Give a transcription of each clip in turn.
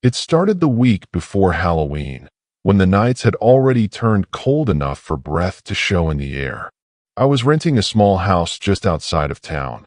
It started the week before Halloween, when the nights had already turned cold enough for breath to show in the air. I was renting a small house just outside of town.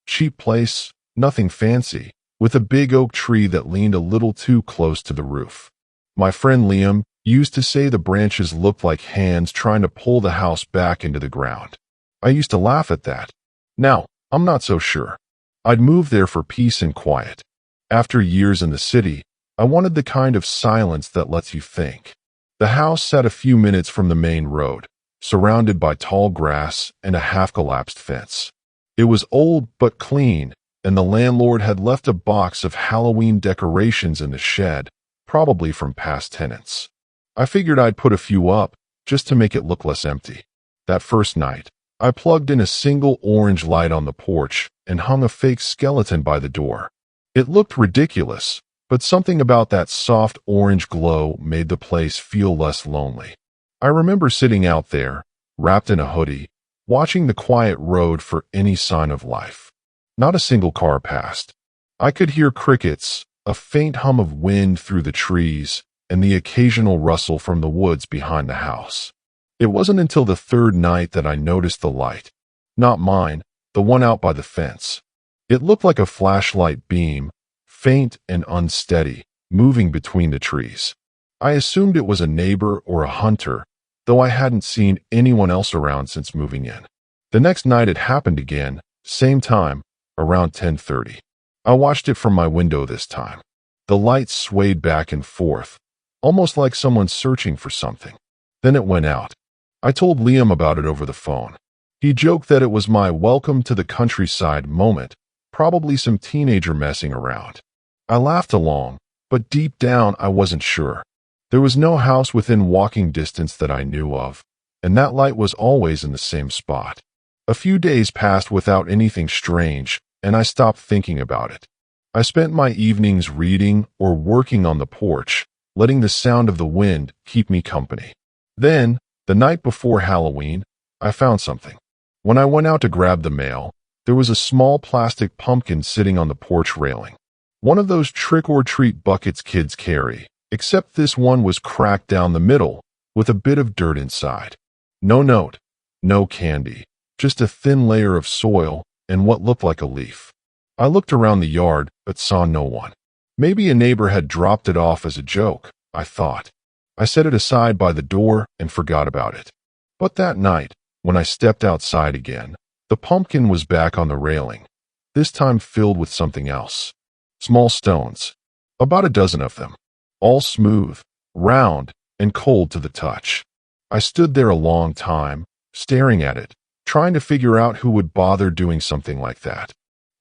Cheap place, nothing fancy, with a big oak tree that leaned a little too close to the roof. My friend Liam used to say the branches looked like hands trying to pull the house back into the ground. I used to laugh at that. Now, I'm not so sure. I'd moved there for peace and quiet. After years in the city, I wanted the kind of silence that lets you think. The house sat a few minutes from the main road, surrounded by tall grass and a half-collapsed fence. It was old but clean, and the landlord had left a box of Halloween decorations in the shed, probably from past tenants. I figured I'd put a few up, just to make it look less empty. That first night, I plugged in a single orange light on the porch and hung a fake skeleton by the door. It looked ridiculous, but something about that soft orange glow made the place feel less lonely. I remember sitting out there, wrapped in a hoodie, watching the quiet road for any sign of life. Not a single car passed. I could hear crickets, a faint hum of wind through the trees, and the occasional rustle from the woods behind the house. It wasn't until the third night that I noticed the light. Not mine, the one out by the fence. It looked like a flashlight beam, faint and unsteady, moving between the trees. I assumed it was a neighbor or a hunter, though I hadn't seen anyone else around since moving in. The next night it happened again, same time, around 10:30. I watched it from my window this time. The light swayed back and forth, almost like someone searching for something. Then it went out. I told Liam about it over the phone. He joked that it was my welcome to the countryside moment, probably some teenager messing around. I laughed along, but deep down I wasn't sure. There was no house within walking distance that I knew of, and that light was always in the same spot. A few days passed without anything strange, and I stopped thinking about it. I spent my evenings reading or working on the porch, letting the sound of the wind keep me company. Then, the night before Halloween, I found something. When I went out to grab the mail, there was a small plastic pumpkin sitting on the porch railing. One of those trick-or-treat buckets kids carry, except this one was cracked down the middle, with a bit of dirt inside. No note, no candy, just a thin layer of soil and what looked like a leaf. I looked around the yard, but saw no one. Maybe a neighbor had dropped it off as a joke, I thought. I set it aside by the door and forgot about it. But that night, when I stepped outside again, the pumpkin was back on the railing, this time filled with something else. Small stones, about a dozen of them, all smooth, round, and cold to the touch. I stood there a long time, staring at it, trying to figure out who would bother doing something like that.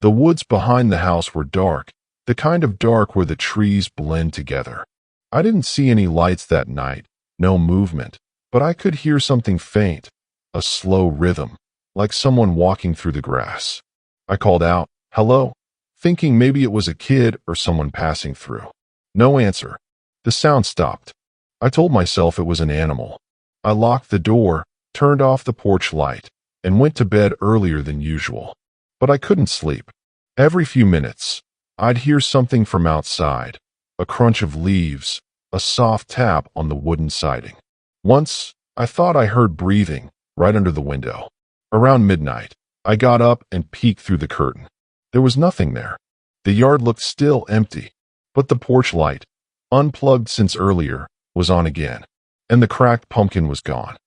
The woods behind the house were dark, the kind of dark where the trees blend together. I didn't see any lights that night, no movement, but I could hear something faint, a slow rhythm, like someone walking through the grass. I called out, "Hello," thinking maybe it was a kid or someone passing through. No answer. The sound stopped. I told myself it was an animal. I locked the door, turned off the porch light, and went to bed earlier than usual. But I couldn't sleep. Every few minutes, I'd hear something from outside, a crunch of leaves, a soft tap on the wooden siding. Once, I thought I heard breathing right under the window. Around midnight, I got up and peeked through the curtain. There was nothing there. The yard looked still empty, but the porch light, unplugged since earlier, was on again, and the cracked pumpkin was gone.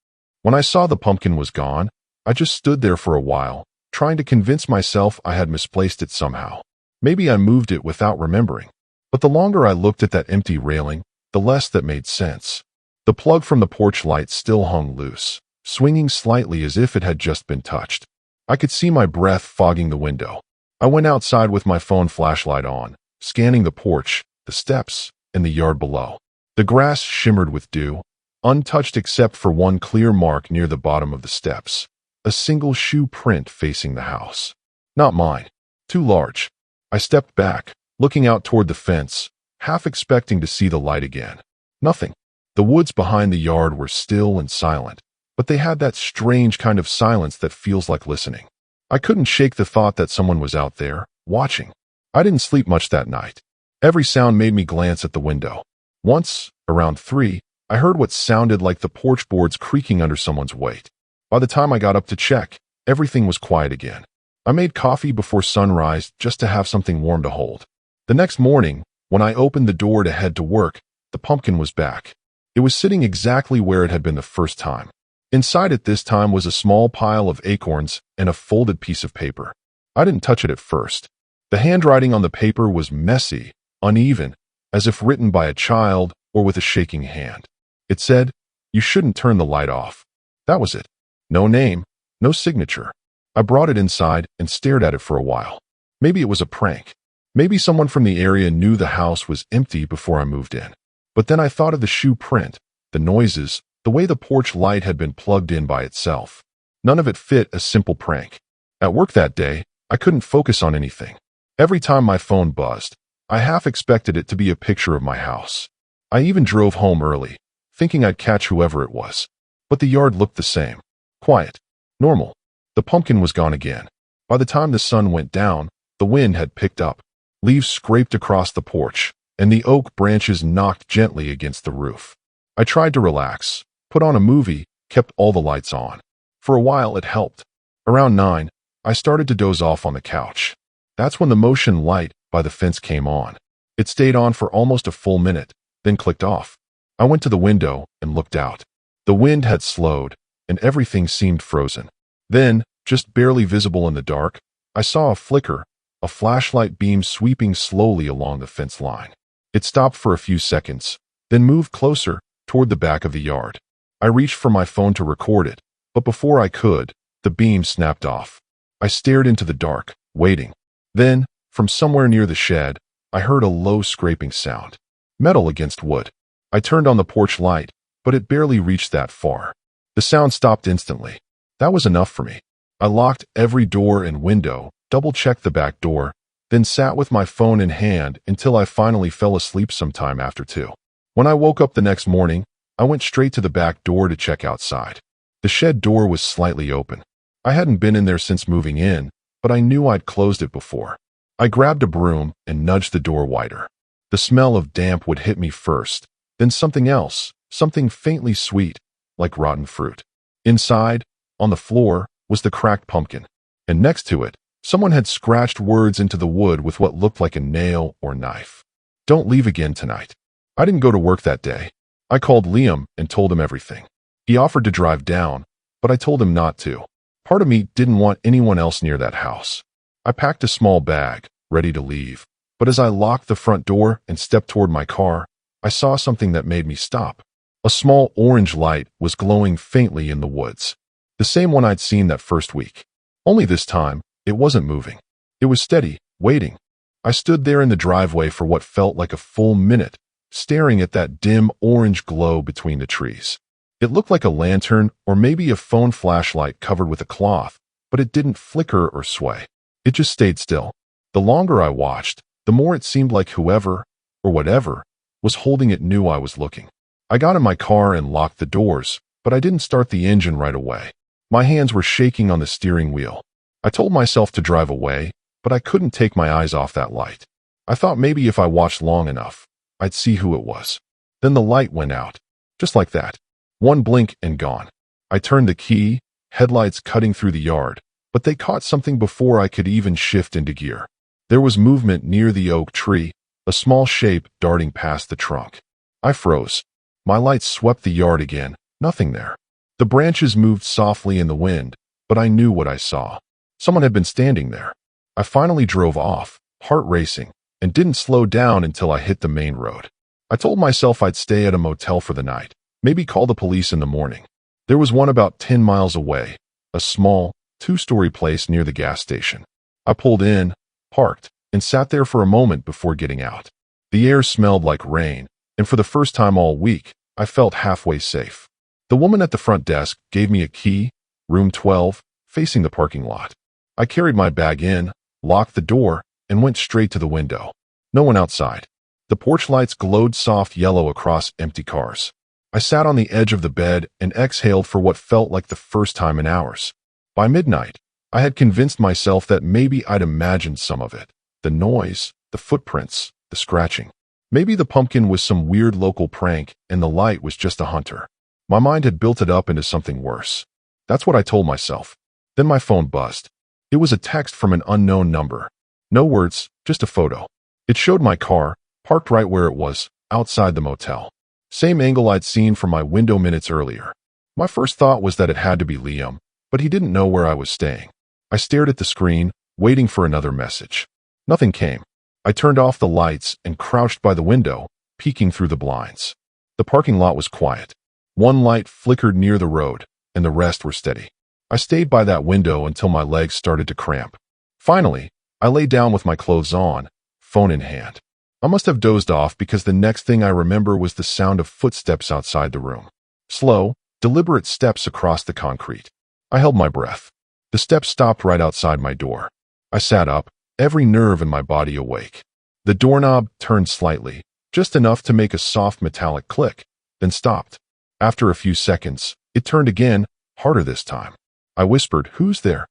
When I saw the pumpkin was gone, I just stood there for a while, trying to convince myself I had misplaced it somehow. Maybe I moved it without remembering. But the longer I looked at that empty railing, the less that made sense. The plug from the porch light still hung loose, swinging slightly as if it had just been touched. I could see my breath fogging the window. I went outside with my phone flashlight on, scanning the porch, the steps, and the yard below. The grass shimmered with dew, untouched except for one clear mark near the bottom of the steps, a single shoe print facing the house. Not mine. Too large. I stepped back, looking out toward the fence, half expecting to see the light again. Nothing. The woods behind the yard were still and silent, but they had that strange kind of silence that feels like listening. I couldn't shake the thought that someone was out there, watching. I didn't sleep much that night. Every sound made me glance at the window. Once, around 3, I heard what sounded like the porch boards creaking under someone's weight. By the time I got up to check, everything was quiet again. I made coffee before sunrise just to have something warm to hold. The next morning, when I opened the door to head to work, the pumpkin was back. It was sitting exactly where it had been the first time. Inside it this time was a small pile of acorns and a folded piece of paper. I didn't touch it at first. The handwriting on the paper was messy, uneven, as if written by a child or with a shaking hand. It said, "You shouldn't turn the light off." That was it. No name, no signature. I brought it inside and stared at it for a while. Maybe it was a prank. Maybe someone from the area knew the house was empty before I moved in. But then I thought of the shoe print, the noises, the way the porch light had been plugged in by itself. None of it fit a simple prank. At work that day, I couldn't focus on anything. Every time my phone buzzed, I half expected it to be a picture of my house. I even drove home early, thinking I'd catch whoever it was. But the yard looked the same. Quiet. Normal. The pumpkin was gone again. By the time the sun went down, the wind had picked up. Leaves scraped across the porch, and the oak branches knocked gently against the roof. I tried to relax, put on a movie, kept all the lights on. For a while it helped. Around 9, I started to doze off on the couch. That's when the motion light by the fence came on. It stayed on for almost a full minute, then clicked off. I went to the window and looked out. The wind had slowed, and everything seemed frozen. Then, just barely visible in the dark, I saw a flicker, a flashlight beam sweeping slowly along the fence line. It stopped for a few seconds, then moved closer, toward the back of the yard. I reached for my phone to record it, but before I could, the beam snapped off. I stared into the dark, waiting. Then, from somewhere near the shed, I heard a low scraping sound. Metal against wood. I turned on the porch light, but it barely reached that far. The sound stopped instantly. That was enough for me. I locked every door and window, double-checked the back door, then sat with my phone in hand until I finally fell asleep sometime after 2. When I woke up the next morning, I went straight to the back door to check outside. The shed door was slightly open. I hadn't been in there since moving in, but I knew I'd closed it before. I grabbed a broom and nudged the door wider. The smell of damp would hit me first, then something else, something faintly sweet, like rotten fruit. Inside, on the floor, was the cracked pumpkin, and next to it, someone had scratched words into the wood with what looked like a nail or knife. "Don't leave again tonight." I didn't go to work that day. I called Liam and told him everything. He offered to drive down, but I told him not to. Part of me didn't want anyone else near that house. I packed a small bag, ready to leave, but as I locked the front door and stepped toward my car, I saw something that made me stop. A small orange light was glowing faintly in the woods. The same one I'd seen that first week. Only this time, it wasn't moving. It was steady, waiting. I stood there in the driveway for what felt like a full minute, staring at that dim orange glow between the trees. It looked like a lantern or maybe a phone flashlight covered with a cloth, but it didn't flicker or sway. It just stayed still. The longer I watched, the more it seemed like whoever, or whatever, was holding it knew I was looking. I got in my car and locked the doors, but I didn't start the engine right away. My hands were shaking on the steering wheel. I told myself to drive away, but I couldn't take my eyes off that light. I thought maybe if I watched long enough, I'd see who it was. Then the light went out. Just like that. One blink and gone. I turned the key, headlights cutting through the yard, but they caught something before I could even shift into gear. There was movement near the oak tree, a small shape darting past the trunk. I froze. My lights swept the yard again, nothing there. The branches moved softly in the wind, but I knew what I saw. Someone had been standing there. I finally drove off, heart racing, and didn't slow down until I hit the main road. I told myself I'd stay at a motel for the night, maybe call the police in the morning. There was one about 10 miles away, a small, 2-story place near the gas station. I pulled in, parked, and sat there for a moment before getting out. The air smelled like rain, and for the first time all week, I felt halfway safe. The woman at the front desk gave me a key, room 12, facing the parking lot. I carried my bag in, locked the door, and went straight to the window. No one outside. The porch lights glowed soft yellow across empty cars. I sat on the edge of the bed and exhaled for what felt like the first time in hours. By midnight, I had convinced myself that maybe I'd imagined some of it. The noise, the footprints, the scratching. Maybe the pumpkin was some weird local prank and the light was just a hunter. My mind had built it up into something worse. That's what I told myself. Then my phone buzzed. It was a text from an unknown number. No words, just a photo. It showed my car, parked right where it was, outside the motel. Same angle I'd seen from my window minutes earlier. My first thought was that it had to be Liam, but he didn't know where I was staying. I stared at the screen, waiting for another message. Nothing came. I turned off the lights and crouched by the window, peeking through the blinds. The parking lot was quiet. One light flickered near the road, and the rest were steady. I stayed by that window until my legs started to cramp. Finally, I lay down with my clothes on, phone in hand. I must have dozed off because the next thing I remember was the sound of footsteps outside the room. Slow, deliberate steps across the concrete. I held my breath. The steps stopped right outside my door. I sat up, every nerve in my body awake. The doorknob turned slightly, just enough to make a soft metallic click, then stopped. After a few seconds, it turned again, harder this time. I whispered, "Who's there?"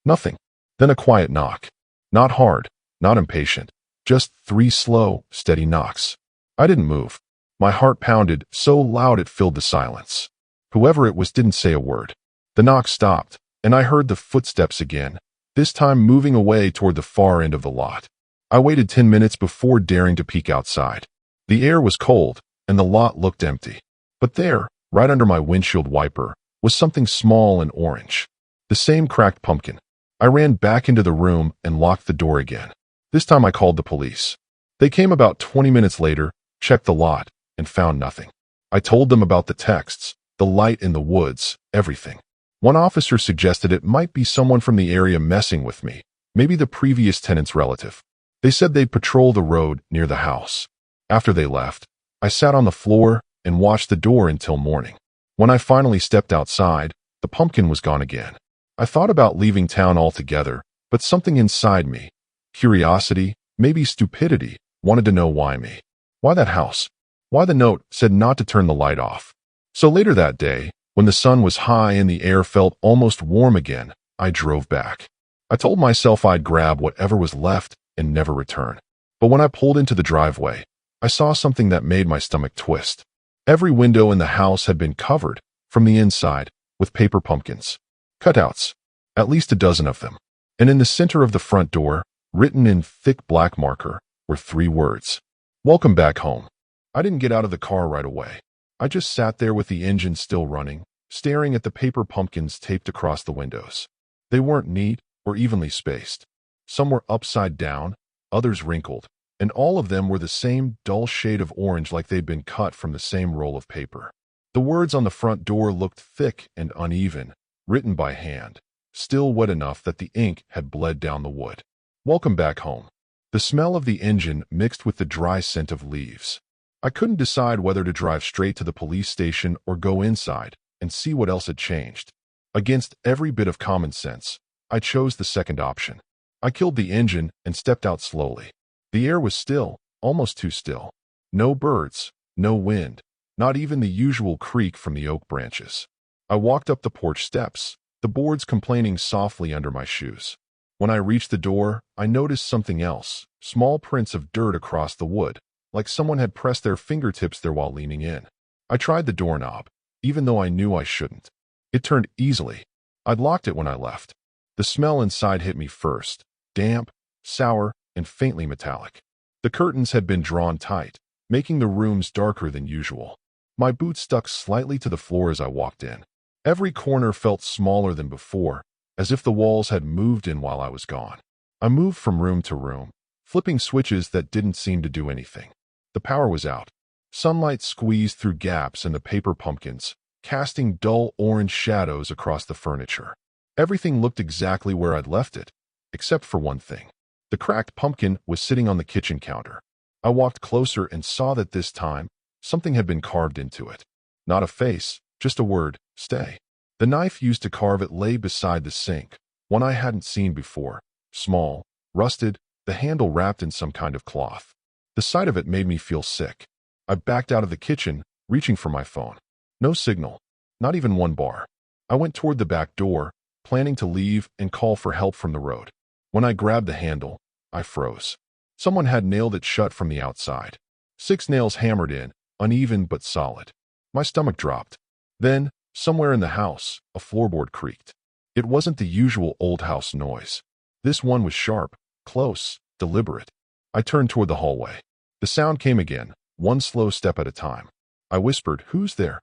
Nothing. Then a quiet knock. Not hard, not impatient, just 3 slow, steady knocks. I didn't move. My heart pounded so loud it filled the silence. Whoever it was didn't say a word. The knock stopped, and I heard the footsteps again, this time moving away toward the far end of the lot. I waited 10 minutes before daring to peek outside. The air was cold, and the lot looked empty. But there, right under my windshield wiper, was something small and orange. The same cracked pumpkin. I ran back into the room and locked the door again. This time I called the police. They came about 20 minutes later, checked the lot, and found nothing. I told them about the texts, the light in the woods, everything. One officer suggested it might be someone from the area messing with me, maybe the previous tenant's relative. They said they'd patrol the road near the house. After they left, I sat on the floor and watched the door until morning. When I finally stepped outside, the pumpkin was gone again. I thought about leaving town altogether, but something inside me, curiosity, maybe stupidity, wanted to know why me. Why that house? Why the note said not to turn the light off? So later that day, when the sun was high and the air felt almost warm again, I drove back. I told myself I'd grab whatever was left and never return. But when I pulled into the driveway, I saw something that made my stomach twist. Every window in the house had been covered, from the inside, with paper pumpkins. Cutouts, at least a dozen of them. And in the center of the front door, written in thick black marker, were 3 words. "Welcome back home." I didn't get out of the car right away. I just sat there with the engine still running, staring at the paper pumpkins taped across the windows. They weren't neat or evenly spaced. Some were upside down, others wrinkled, and all of them were the same dull shade of orange like they'd been cut from the same roll of paper. The words on the front door looked thick and uneven, written by hand, still wet enough that the ink had bled down the wood. "Welcome back home." The smell of the engine mixed with the dry scent of leaves. I couldn't decide whether to drive straight to the police station or go inside and see what else had changed. Against every bit of common sense, I chose the second option. I killed the engine and stepped out slowly. The air was still, almost too still. No birds, no wind, not even the usual creak from the oak branches. I walked up the porch steps, the boards complaining softly under my shoes. When I reached the door, I noticed something else, small prints of dirt across the wood, like someone had pressed their fingertips there while leaning in. I tried the doorknob, even though I knew I shouldn't. It turned easily. I'd locked it when I left. The smell inside hit me first, damp, sour, and faintly metallic. The curtains had been drawn tight, making the rooms darker than usual. My boots stuck slightly to the floor as I walked in. Every corner felt smaller than before, as if the walls had moved in while I was gone. I moved from room to room, flipping switches that didn't seem to do anything. The power was out. Sunlight squeezed through gaps in the paper pumpkins, casting dull orange shadows across the furniture. Everything looked exactly where I'd left it, except for one thing. The cracked pumpkin was sitting on the kitchen counter. I walked closer and saw that this time, something had been carved into it. Not a face, just a word, "Stay." The knife used to carve it lay beside the sink, one I hadn't seen before, small, rusted, the handle wrapped in some kind of cloth. The sight of it made me feel sick. I backed out of the kitchen, reaching for my phone. No signal, not even one bar. I went toward the back door, planning to leave and call for help from the road. When I grabbed the handle, I froze. Someone had nailed it shut from the outside. 6 nails hammered in, uneven but solid. My stomach dropped. Then, somewhere in the house, a floorboard creaked. It wasn't the usual old house noise. This one was sharp, close, deliberate. I turned toward the hallway. The sound came again, one slow step at a time. I whispered, "Who's there?"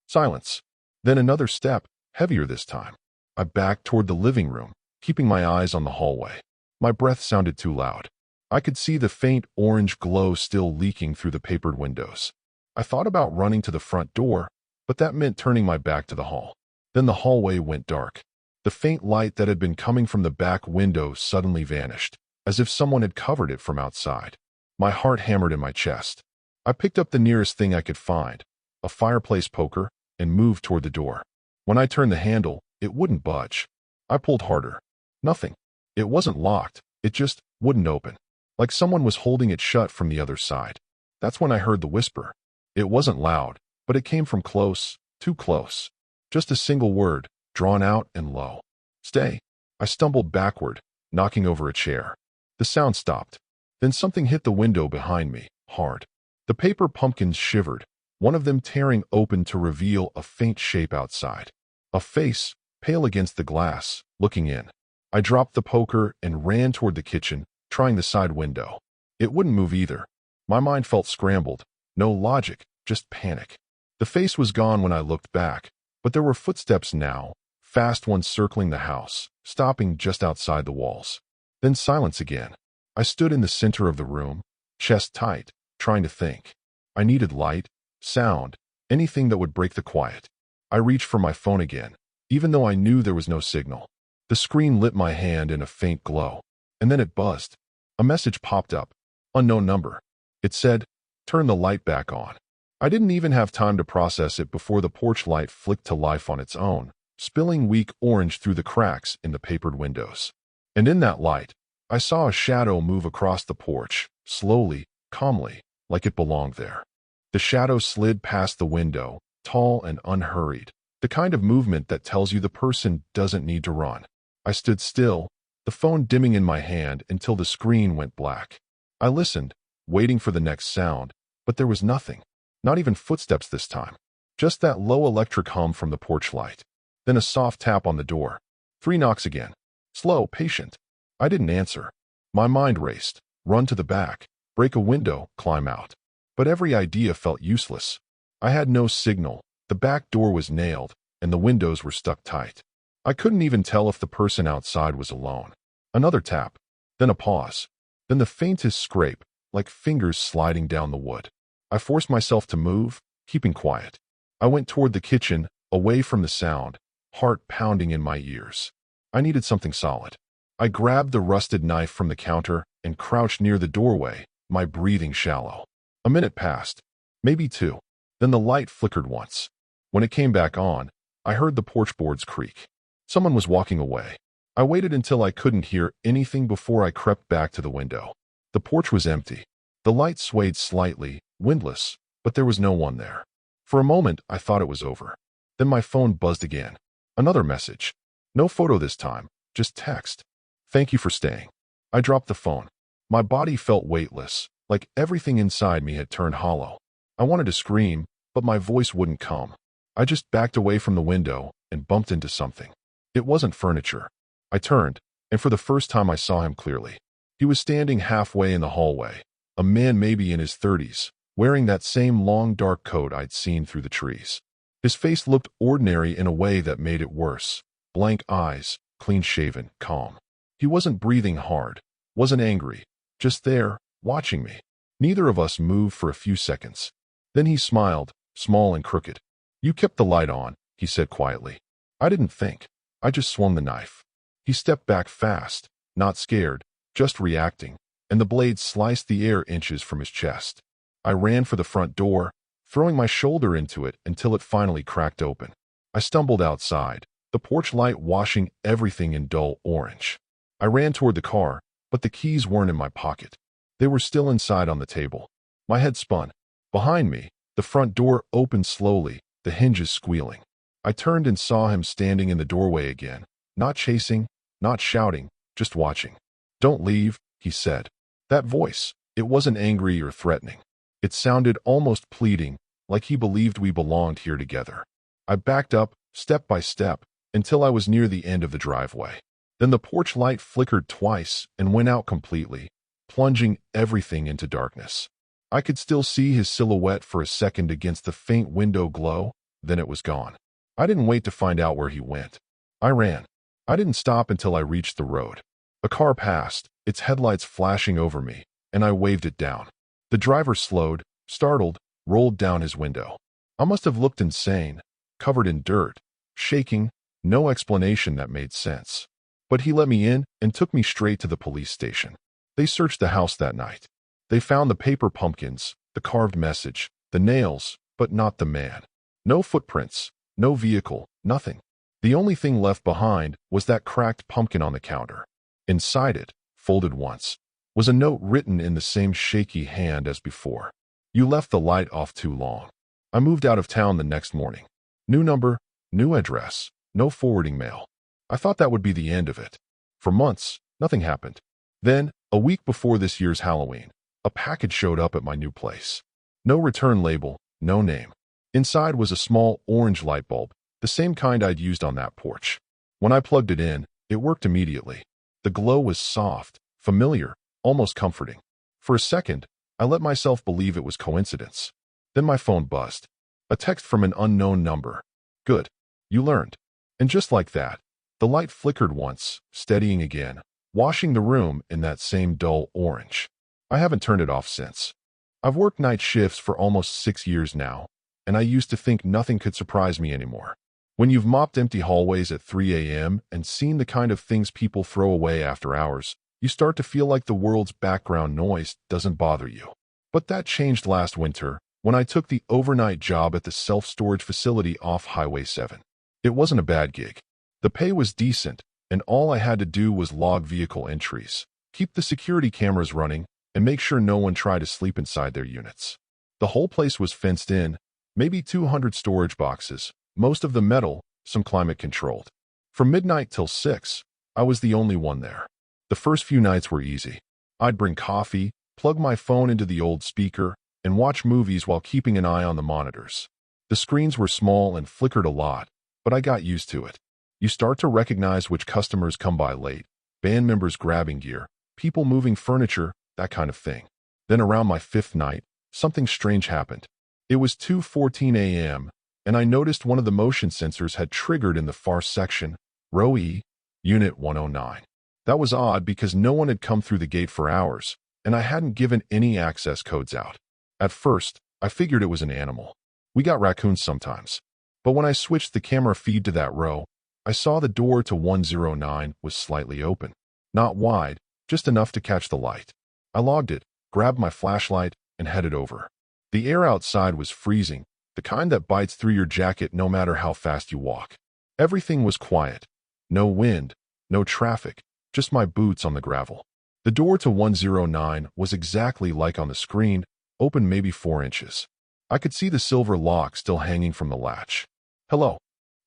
Silence. Then another step, heavier this time. I backed toward the living room, keeping my eyes on the hallway. My breath sounded too loud. I could see the faint orange glow still leaking through the papered windows. I thought about running to the front door, but that meant turning my back to the hall. Then the hallway went dark. The faint light that had been coming from the back window suddenly vanished, as if someone had covered it from outside. My heart hammered in my chest. I picked up the nearest thing I could find, a fireplace poker, and moved toward the door. When I turned the handle, it wouldn't budge. I pulled harder. Nothing. It wasn't locked, it just wouldn't open. Like someone was holding it shut from the other side. That's when I heard the whisper. It wasn't loud, but it came from close, too close. Just a single word, drawn out and low. "Stay." I stumbled backward, knocking over a chair. The sound stopped. Then something hit the window behind me, hard. The paper pumpkins shivered, one of them tearing open to reveal a faint shape outside. A face, pale against the glass, looking in. I dropped the poker and ran toward the kitchen, trying the side window. It wouldn't move either. My mind felt scrambled. No logic, just panic. The face was gone when I looked back, but there were footsteps now, fast ones circling the house, stopping just outside the walls. Then silence again. I stood in the center of the room, chest tight, trying to think. I needed light, sound, anything that would break the quiet. I reached for my phone again, even though I knew there was no signal. The screen lit my hand in a faint glow, and then it buzzed. A message popped up. Unknown number. It said, "Turn the light back on." I didn't even have time to process it before the porch light flicked to life on its own, spilling weak orange through the cracks in the papered windows. And in that light, I saw a shadow move across the porch, slowly, calmly, like it belonged there. The shadow slid past the window, tall and unhurried, the kind of movement that tells you the person doesn't need to run. I stood still, the phone dimming in my hand until the screen went black. I listened, waiting for the next sound, but there was nothing. Not even footsteps this time. Just that low electric hum from the porch light. Then a soft tap on the door. 3 knocks again. Slow, patient. I didn't answer. My mind raced. Run to the back. Break a window. Climb out. But every idea felt useless. I had no signal. The back door was nailed, and the windows were stuck tight. I couldn't even tell if the person outside was alone. Another tap. Then a pause. Then the faintest scrape, like fingers sliding down the wood. I forced myself to move, keeping quiet. I went toward the kitchen, away from the sound, heart pounding in my ears. I needed something solid. I grabbed the rusted knife from the counter and crouched near the doorway, my breathing shallow. A minute passed, maybe 2. Then the light flickered once. When it came back on, I heard the porch boards creak. Someone was walking away. I waited until I couldn't hear anything before I crept back to the window. The porch was empty. The light swayed slightly, windless, but there was no one there. For a moment, I thought it was over. Then my phone buzzed again. Another message. No photo this time, just text. "Thank you for staying." I dropped the phone. My body felt weightless, like everything inside me had turned hollow. I wanted to scream, but my voice wouldn't come. I just backed away from the window and bumped into something. It wasn't furniture. I turned, and for the first time I saw him clearly. He was standing halfway in the hallway, a man maybe in his 30s, wearing that same long dark coat I'd seen through the trees. His face looked ordinary in a way that made it worse. Blank eyes, clean-shaven, calm. He wasn't breathing hard, wasn't angry, just there, watching me. Neither of us moved for a few seconds. Then he smiled, small and crooked. "You kept the light on," he said quietly. I didn't think. I just swung the knife. He stepped back fast, not scared, just reacting, and the blade sliced the air inches from his chest. I ran for the front door, throwing my shoulder into it until it finally cracked open. I stumbled outside, the porch light washing everything in dull orange. I ran toward the car, but the keys weren't in my pocket. They were still inside on the table. My head spun. Behind me, the front door opened slowly, the hinges squealing. I turned and saw him standing in the doorway again, not chasing, not shouting, just watching. "Don't leave," he said. That voice, it wasn't angry or threatening. It sounded almost pleading, like he believed we belonged here together. I backed up, step by step, until I was near the end of the driveway. Then the porch light flickered twice and went out completely, plunging everything into darkness. I could still see his silhouette for a second against the faint window glow, then it was gone. I didn't wait to find out where he went. I ran. I didn't stop until I reached the road. A car passed, its headlights flashing over me, and I waved it down. The driver slowed, startled, rolled down his window. I must have looked insane, covered in dirt, shaking, no explanation that made sense. But he let me in and took me straight to the police station. They searched the house that night. They found the paper pumpkins, the carved message, the nails, but not the man. No footprints, no vehicle, nothing. The only thing left behind was that cracked pumpkin on the counter. Inside it, folded once, was a note written in the same shaky hand as before. You left the light off too long. I moved out of town the next morning. New number, new address, no forwarding mail. I thought that would be the end of it. For months, nothing happened. Then, a week before this year's Halloween, a package showed up at my new place. No return label, no name. Inside was a small orange light bulb, the same kind I'd used on that porch. When I plugged it in, it worked immediately. The glow was soft, familiar, almost comforting. For a second, I let myself believe it was coincidence. Then my phone buzzed. A text from an unknown number. Good. You learned. And just like that, the light flickered once, steadying again, washing the room in that same dull orange. I haven't turned it off since. I've worked night shifts for almost 6 years now, and I used to think nothing could surprise me anymore. When you've mopped empty hallways at 3 a.m. and seen the kind of things people throw away after hours, you start to feel like the world's background noise doesn't bother you. But that changed last winter when I took the overnight job at the self-storage facility off Highway 7. It wasn't a bad gig. The pay was decent, and all I had to do was log vehicle entries, keep the security cameras running, and make sure no one tried to sleep inside their units. The whole place was fenced in, maybe 200 storage boxes, most of them metal, some climate-controlled. From midnight till 6, I was the only one there. The first few nights were easy. I'd bring coffee, plug my phone into the old speaker, and watch movies while keeping an eye on the monitors. The screens were small and flickered a lot, but I got used to it. You start to recognize which customers come by late, band members grabbing gear, people moving furniture, that kind of thing. Then around my 5th night, something strange happened. It was 2:14 a.m., and I noticed one of the motion sensors had triggered in the far section, row E, unit 109. That was odd because no one had come through the gate for hours, and I hadn't given any access codes out. At first, I figured it was an animal. We got raccoons sometimes. But when I switched the camera feed to that row, I saw the door to 109 was slightly open. Not wide, just enough to catch the light. I logged it, grabbed my flashlight, and headed over. The air outside was freezing, the kind that bites through your jacket no matter how fast you walk. Everything was quiet. No wind, no traffic, just my boots on the gravel. The door to 109 was exactly like on the screen, open maybe 4 inches. I could see the silver lock still hanging from the latch. Hello.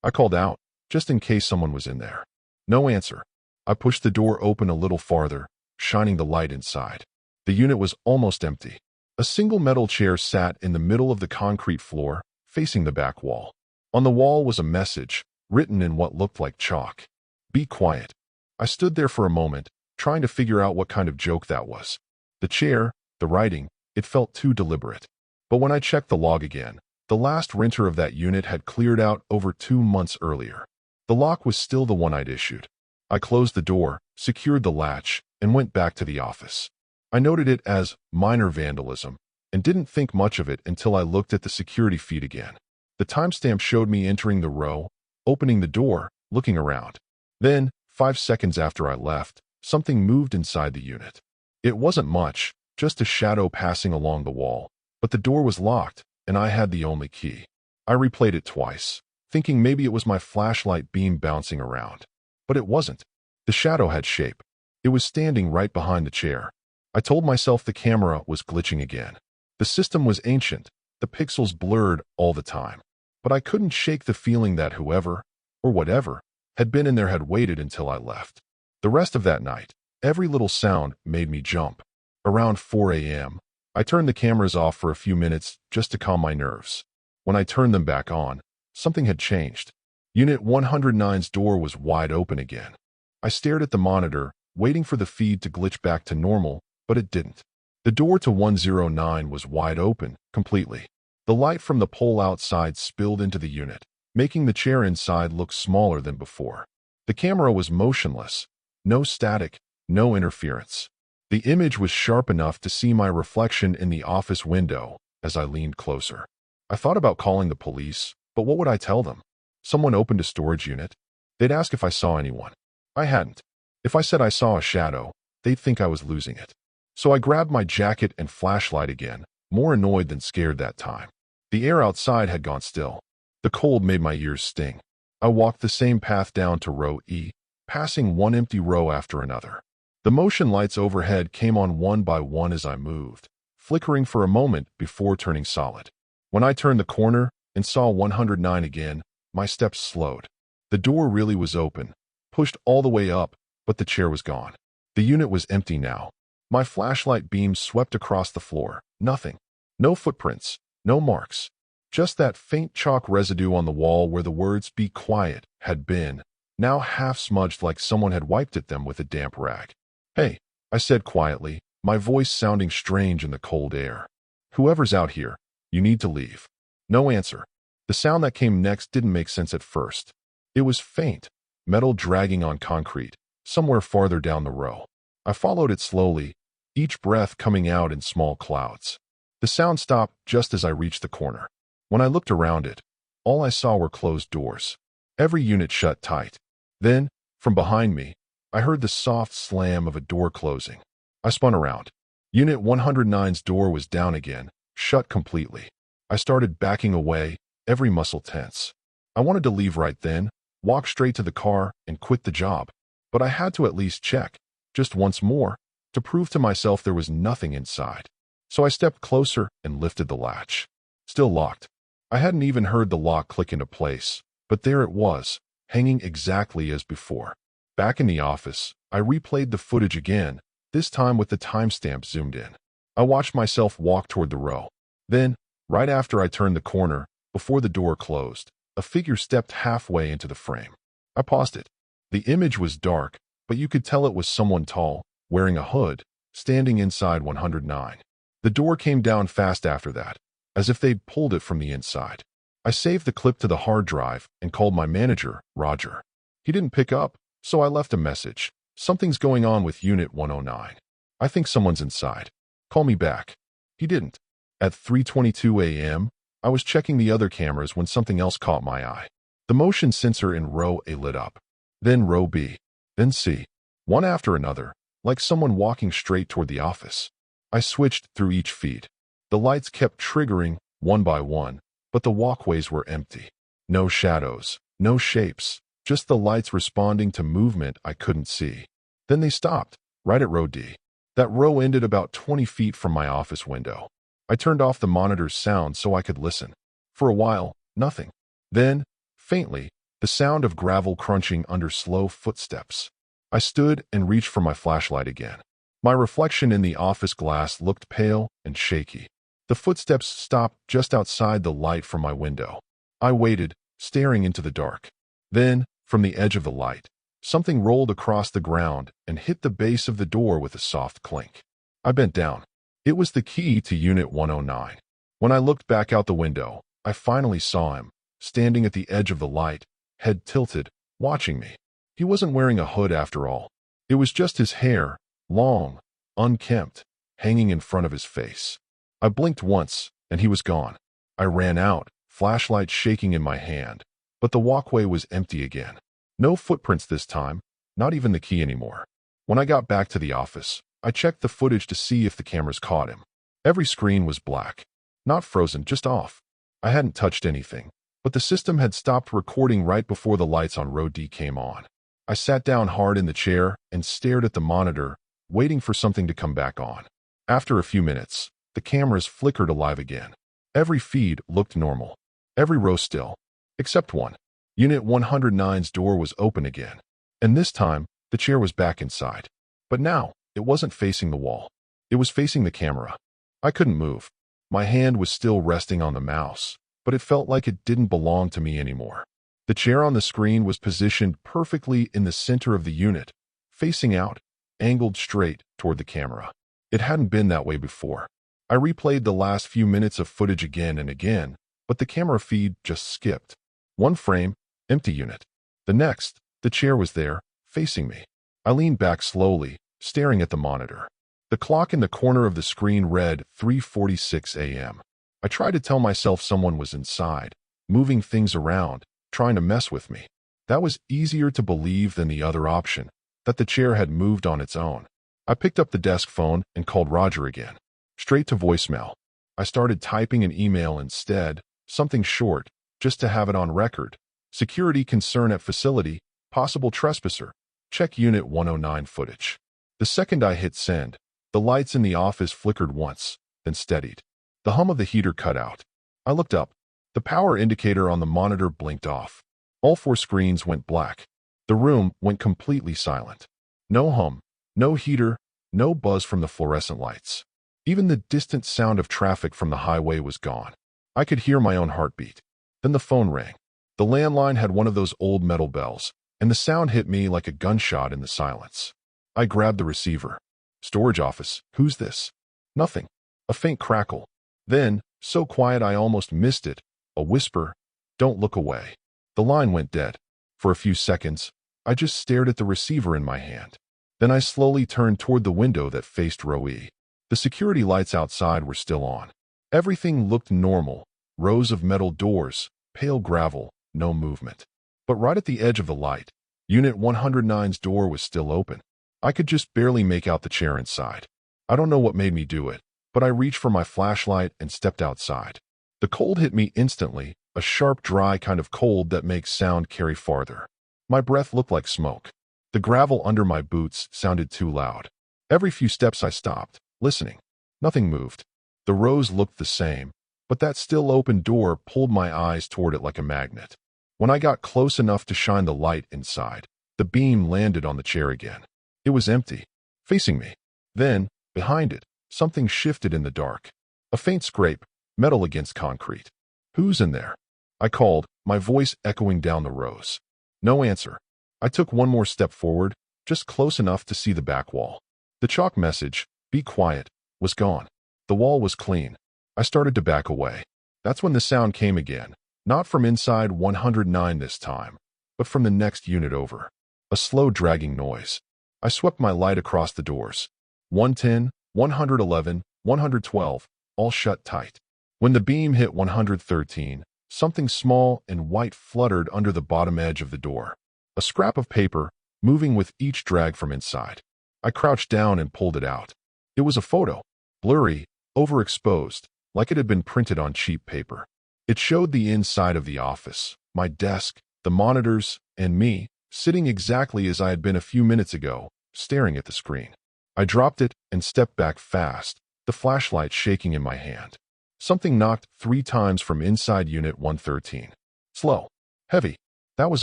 I called out, just in case someone was in there. No answer. I pushed the door open a little farther, shining the light inside. The unit was almost empty. A single metal chair sat in the middle of the concrete floor, facing the back wall. On the wall was a message, written in what looked like chalk. Be quiet. I stood there for a moment, trying to figure out what kind of joke that was. The chair, the writing, it felt too deliberate. But when I checked the log again, the last renter of that unit had cleared out over 2 months earlier. The lock was still the one I'd issued. I closed the door, secured the latch, and went back to the office. I noted it as minor vandalism and didn't think much of it until I looked at the security feed again. The timestamp showed me entering the row, opening the door, looking around. Then, 5 seconds after I left, something moved inside the unit. It wasn't much, just a shadow passing along the wall, but the door was locked, and I had the only key. I replayed it twice, thinking maybe it was my flashlight beam bouncing around. But it wasn't. The shadow had shape. It was standing right behind the chair. I told myself the camera was glitching again. The system was ancient, the pixels blurred all the time. But I couldn't shake the feeling that whoever, or whatever, had been in there had waited until I left. The rest of that night, every little sound made me jump. Around 4 a.m., I turned the cameras off for a few minutes just to calm my nerves. When I turned them back on, something had changed. Unit 109's door was wide open again. I stared at the monitor, waiting for the feed to glitch back to normal, but it didn't. The door to 109 was wide open, completely. The light from the pole outside spilled into the unit, making the chair inside look smaller than before. The camera was motionless. No static, no interference. The image was sharp enough to see my reflection in the office window as I leaned closer. I thought about calling the police, but what would I tell them? Someone opened a storage unit. They'd ask if I saw anyone. I hadn't. If I said I saw a shadow, they'd think I was losing it. So I grabbed my jacket and flashlight again, more annoyed than scared that time. The air outside had gone still. The cold made my ears sting. I walked the same path down to row E, passing one empty row after another. The motion lights overhead came on one by one as I moved, flickering for a moment before turning solid. When I turned the corner and saw 109 again, my steps slowed. The door really was open, pushed all the way up, but the chair was gone. The unit was empty now. My flashlight beam swept across the floor. Nothing. No footprints. No marks. Just that faint chalk residue on the wall where the words "Be quiet" had been, now half smudged like someone had wiped at them with a damp rag. "Hey," I said quietly, my voice sounding strange in the cold air. "Whoever's out here, you need to leave." No answer. The sound that came next didn't make sense at first. It was faint, metal dragging on concrete, somewhere farther down the row. I followed it slowly, each breath coming out in small clouds. The sound stopped just as I reached the corner. When I looked around it, all I saw were closed doors. Every unit shut tight. Then, from behind me, I heard the soft slam of a door closing. I spun around. Unit 109's door was down again, shut completely. I started backing away, every muscle tense. I wanted to leave right then, walk straight to the car, and quit the job. But I had to at least check, just once more, to prove to myself there was nothing inside. So I stepped closer and lifted the latch. Still locked. I hadn't even heard the lock click into place, but there it was, hanging exactly as before. Back in the office, I replayed the footage again, this time with the timestamp zoomed in. I watched myself walk toward the row. Then, right after I turned the corner, before the door closed, a figure stepped halfway into the frame. I paused it. The image was dark, but you could tell it was someone tall, wearing a hood, standing inside 109. The door came down fast after that, as if they'd pulled it from the inside. I saved the clip to the hard drive and called my manager, Roger. He didn't pick up, so I left a message. "Something's going on with Unit 109. I think someone's inside. Call me back." He didn't. At 3:22 a.m., I was checking the other cameras when something else caught my eye. The motion sensor in row A lit up. Then row B. Then C. One after another, like someone walking straight toward the office. I switched through each feed. The lights kept triggering, one by one, but the walkways were empty. No shadows, no shapes, just the lights responding to movement I couldn't see. Then they stopped, right at row D. That row ended about 20 feet from my office window. I turned off the monitor's sound so I could listen. For a while, nothing. Then, faintly, the sound of gravel crunching under slow footsteps. I stood and reached for my flashlight again. My reflection in the office glass looked pale and shaky. The footsteps stopped just outside the light from my window. I waited, staring into the dark. Then, from the edge of the light, something rolled across the ground and hit the base of the door with a soft clink. I bent down. It was the key to Unit 109. When I looked back out the window, I finally saw him, standing at the edge of the light, head tilted, watching me. He wasn't wearing a hood after all. It was just his hair, long, unkempt, hanging in front of his face. I blinked once, and he was gone. I ran out, flashlight shaking in my hand, but the walkway was empty again. No footprints this time, not even the key anymore. When I got back to the office, I checked the footage to see if the cameras caught him. Every screen was black. Not frozen, just off. I hadn't touched anything, but the system had stopped recording right before the lights on row D came on. I sat down hard in the chair and stared at the monitor, waiting for something to come back on. After a few minutes, the cameras flickered alive again. Every feed looked normal. Every row still. Except one. Unit 109's door was open again. And this time, the chair was back inside. But now, it wasn't facing the wall. It was facing the camera. I couldn't move. My hand was still resting on the mouse, but it felt like it didn't belong to me anymore. The chair on the screen was positioned perfectly in the center of the unit, facing out, angled straight toward the camera. It hadn't been that way before. I replayed the last few minutes of footage again and again, but the camera feed just skipped. One frame, empty unit. The next, the chair was there, facing me. I leaned back slowly, staring at the monitor. The clock in the corner of the screen read 3:46 a.m. I tried to tell myself someone was inside, moving things around, trying to mess with me. That was easier to believe than the other option, that the chair had moved on its own. I picked up the desk phone and called Roger again. Straight to voicemail. I started typing an email instead, something short, just to have it on record. Security concern at facility, possible trespasser. Check Unit 109 footage. The second I hit send, the lights in the office flickered once, then steadied. The hum of the heater cut out. I looked up. The power indicator on the monitor blinked off. All four screens went black. The room went completely silent. No hum, no heater, no buzz from the fluorescent lights. Even the distant sound of traffic from the highway was gone. I could hear my own heartbeat. Then the phone rang. The landline had one of those old metal bells, and the sound hit me like a gunshot in the silence. I grabbed the receiver. Storage office, who's this? Nothing. A faint crackle. Then, so quiet I almost missed it, a whisper, don't look away. The line went dead. For a few seconds, I just stared at the receiver in my hand. Then I slowly turned toward the window that faced row E. The security lights outside were still on. Everything looked normal. Rows of metal doors, pale gravel, no movement. But right at the edge of the light, Unit 109's door was still open. I could just barely make out the chair inside. I don't know what made me do it, but I reached for my flashlight and stepped outside. The cold hit me instantly, a sharp, dry kind of cold that makes sound carry farther. My breath looked like smoke. The gravel under my boots sounded too loud. Every few steps I stopped, listening. Nothing moved. The rows looked the same, but that still open door pulled my eyes toward it like a magnet. When I got close enough to shine the light inside, the beam landed on the chair again. It was empty, facing me. Then, behind it, something shifted in the dark. A faint scrape, metal against concrete. Who's in there? I called, my voice echoing down the rows. No answer. I took one more step forward, just close enough to see the back wall. The chalk message, "Be quiet," was gone. The wall was clean. I started to back away. That's when the sound came again, not from inside 109 this time, but from the next unit over. A slow dragging noise. I swept my light across the doors. 110, 111, 112, all shut tight. When the beam hit 113, something small and white fluttered under the bottom edge of the door. A scrap of paper, moving with each drag from inside. I crouched down and pulled it out. It was a photo, blurry, overexposed, like it had been printed on cheap paper. It showed the inside of the office, my desk, the monitors, and me, sitting exactly as I had been a few minutes ago, staring at the screen. I dropped it and stepped back fast, the flashlight shaking in my hand. Something knocked 3 times from inside Unit 113. Slow. Heavy. That was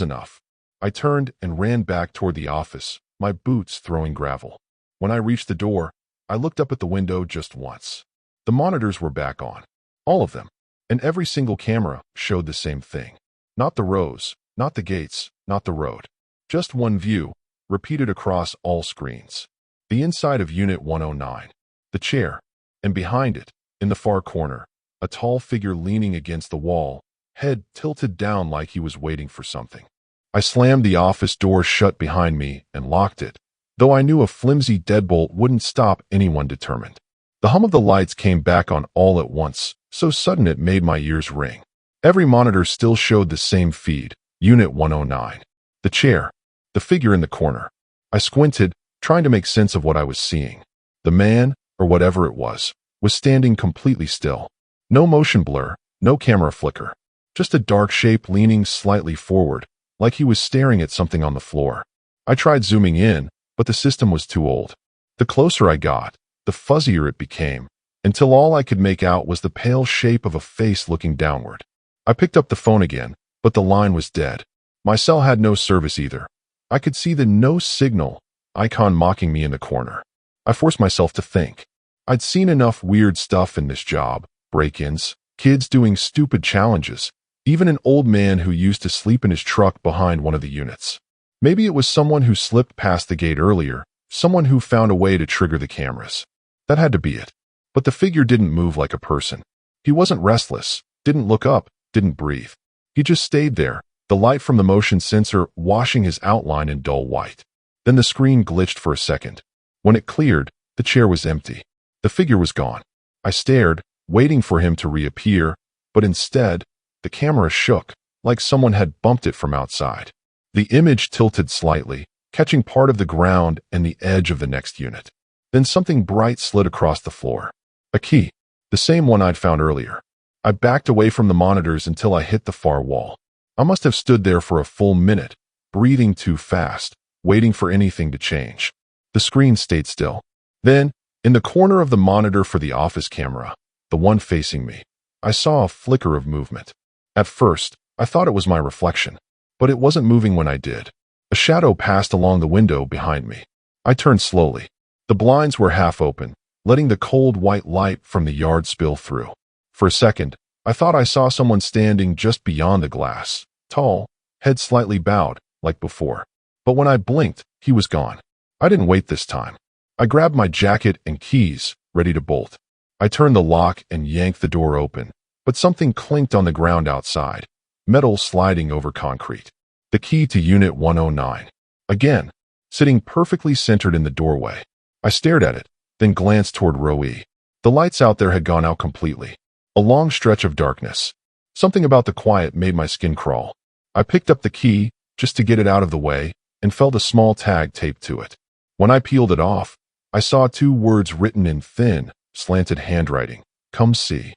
enough. I turned and ran back toward the office, my boots throwing gravel. When I reached the door, I looked up at the window just once. The monitors were back on. All of them. And every single camera showed the same thing. Not the rows, not the gates, not the road. Just one view, repeated across all screens. The inside of Unit 109. The chair. And behind it, in the far corner, a tall figure leaning against the wall, head tilted down like he was waiting for something. I slammed the office door shut behind me and locked it, though I knew a flimsy deadbolt wouldn't stop anyone determined. The hum of the lights came back on all at once, so sudden it made my ears ring. Every monitor still showed the same feed, Unit 109. The chair. The figure in the corner. I squinted, trying to make sense of what I was seeing. The man, or whatever it was standing completely still. No motion blur, no camera flicker. Just a dark shape leaning slightly forward, like he was staring at something on the floor. I tried zooming in, but the system was too old. The closer I got, the fuzzier it became, until all I could make out was the pale shape of a face looking downward. I picked up the phone again, but the line was dead. My cell had no service either. I could see the no signal icon mocking me in the corner. I forced myself to think. I'd seen enough weird stuff in this job, break-ins, kids doing stupid challenges, even an old man who used to sleep in his truck behind one of the units. Maybe it was someone who slipped past the gate earlier, someone who found a way to trigger the cameras. That had to be it. But the figure didn't move like a person. He wasn't restless, didn't look up, didn't breathe. He just stayed there, the light from the motion sensor washing his outline in dull white. Then the screen glitched for a second. When it cleared, the chair was empty. The figure was gone. I stared, waiting for him to reappear, but instead, the camera shook, like someone had bumped it from outside. The image tilted slightly, catching part of the ground and the edge of the next unit. Then something bright slid across the floor. A key, the same one I'd found earlier. I backed away from the monitors until I hit the far wall. I must have stood there for a full minute, breathing too fast, waiting for anything to change. The screen stayed still. Then, in the corner of the monitor for the office camera, the one facing me, I saw a flicker of movement. At first, I thought it was my reflection, but it wasn't moving when I did. A shadow passed along the window behind me. I turned slowly. The blinds were half open, letting the cold white light from the yard spill through. For a second, I thought I saw someone standing just beyond the glass, tall, head slightly bowed, like before. But when I blinked, he was gone. I didn't wait this time. I grabbed my jacket and keys, ready to bolt. I turned the lock and yanked the door open, but something clinked on the ground outside, metal sliding over concrete. The key to Unit 109. Again, sitting perfectly centered in the doorway. I stared at it, then glanced toward row E. The lights out there had gone out completely. A long stretch of darkness. Something about the quiet made my skin crawl. I picked up the key, just to get it out of the way, and felt a small tag taped to it. When I peeled it off, I saw 2 words written in thin, slanted handwriting. Come see.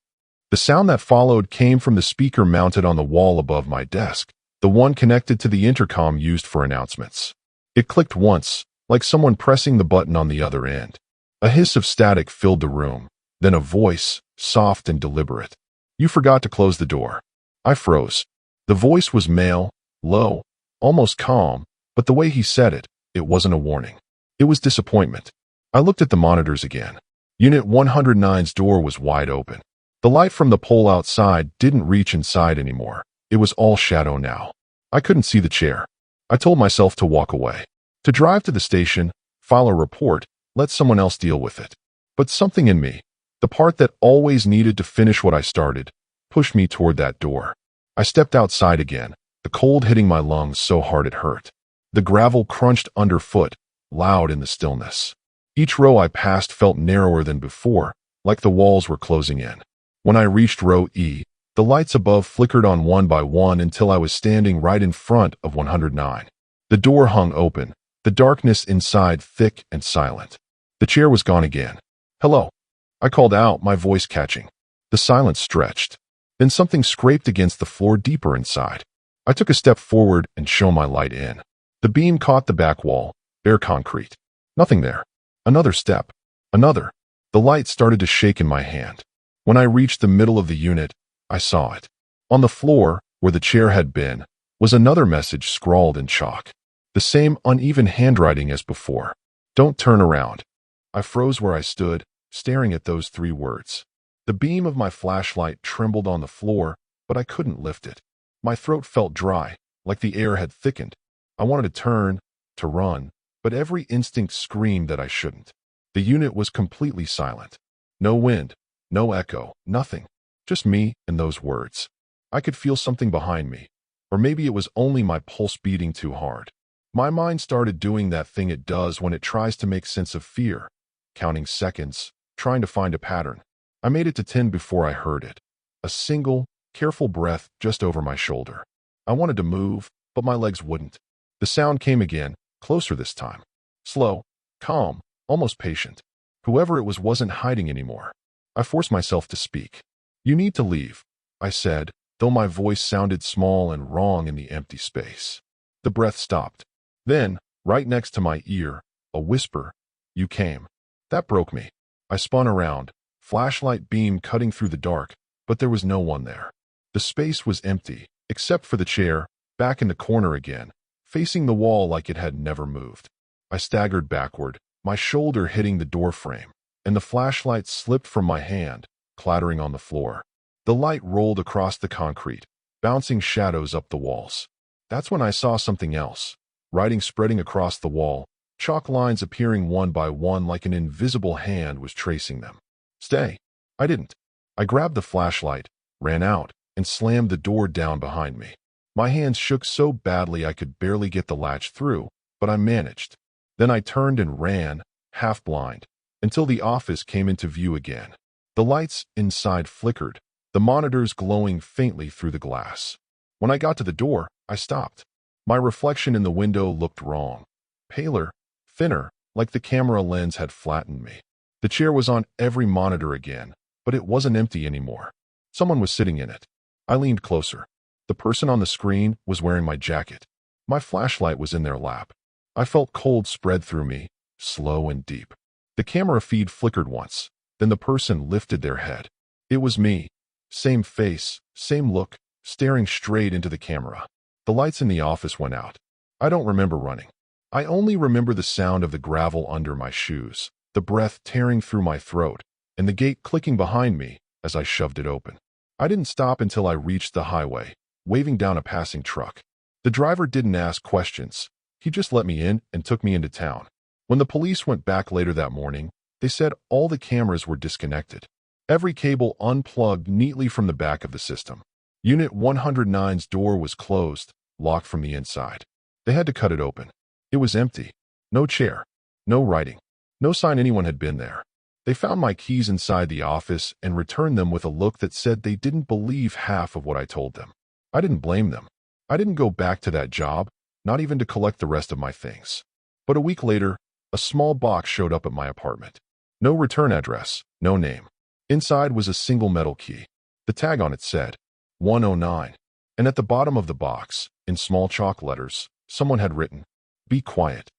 The sound that followed came from the speaker mounted on the wall above my desk, the one connected to the intercom used for announcements. It clicked once, like someone pressing the button on the other end. A hiss of static filled the room, then a voice, soft and deliberate. You forgot to close the door. I froze. The voice was male, low, almost calm, but the way he said it, it wasn't a warning. It was disappointment. I looked at the monitors again. Unit 109's door was wide open. The light from the pole outside didn't reach inside anymore. It was all shadow now. I couldn't see the chair. I told myself to walk away. To drive to the station, file a report, let someone else deal with it. But something in me, the part that always needed to finish what I started, pushed me toward that door. I stepped outside again, the cold hitting my lungs so hard it hurt. The gravel crunched underfoot, loud in the stillness. Each row I passed felt narrower than before, like the walls were closing in. When I reached row E, the lights above flickered on one by one until I was standing right in front of 109. The door hung open, the darkness inside thick and silent. The chair was gone again. Hello. I called out, my voice catching. The silence stretched. Then something scraped against the floor deeper inside. I took a step forward and shone my light in. The beam caught the back wall, bare concrete. Nothing there. Another step. Another. The light started to shake in my hand. When I reached the middle of the unit, I saw it. On the floor, where the chair had been, was another message scrawled in chalk. The same uneven handwriting as before. Don't turn around. I froze where I stood, staring at those 3 words. The beam of my flashlight trembled on the floor, but I couldn't lift it. My throat felt dry, like the air had thickened. I wanted to turn, to run, but every instinct screamed that I shouldn't. The unit was completely silent. No wind, no echo, nothing. Just me and those words. I could feel something behind me, or maybe it was only my pulse beating too hard. My mind started doing that thing it does when it tries to make sense of fear, counting seconds, trying to find a pattern. I made it to 10 before I heard it. A single, careful breath just over my shoulder. I wanted to move, but my legs wouldn't. The sound came again, closer this time. Slow, calm, almost patient. Whoever it was wasn't hiding anymore. I forced myself to speak. You need to leave, I said, though my voice sounded small and wrong in the empty space. The breath stopped. Then, right next to my ear, a whisper, you came. That broke me. I spun around, flashlight beam cutting through the dark, but there was no one there. The space was empty, except for the chair, back in the corner again, facing the wall like it had never moved. I staggered backward, my shoulder hitting the door frame. and the flashlight slipped from my hand, clattering on the floor. The light rolled across the concrete, bouncing shadows up the walls. That's when I saw something else. Writing spreading across the wall, chalk lines appearing one by one like an invisible hand was tracing them. Stay. I didn't. I grabbed the flashlight, ran out, and slammed the door down behind me. My hands shook so badly I could barely get the latch through, but I managed. Then I turned and ran, half blind, until the office came into view again. The lights inside flickered, the monitors glowing faintly through the glass. When I got to the door, I stopped. My reflection in the window looked wrong. Paler, thinner, like the camera lens had flattened me. The chair was on every monitor again, but it wasn't empty anymore. Someone was sitting in it. I leaned closer. The person on the screen was wearing my jacket. My flashlight was in their lap. I felt cold spread through me, slow and deep. The camera feed flickered once, then the person lifted their head. It was me. Same face, same look, staring straight into the camera. The lights in the office went out. I don't remember running. I only remember the sound of the gravel under my shoes, the breath tearing through my throat, and the gate clicking behind me as I shoved it open. I didn't stop until I reached the highway, waving down a passing truck. The driver didn't ask questions. He just let me in and took me into town. When the police went back later that morning, they said all the cameras were disconnected. Every cable unplugged neatly from the back of the system. Unit 109's door was closed, locked from the inside. They had to cut it open. It was empty. No chair. No writing. No sign anyone had been there. They found my keys inside the office and returned them with a look that said they didn't believe half of what I told them. I didn't blame them. I didn't go back to that job, not even to collect the rest of my things. But a week later, a small box showed up at my apartment. No return address, no name. Inside was a single metal key. The tag on it said 109. And at the bottom of the box, in small chalk letters, someone had written, "Be quiet."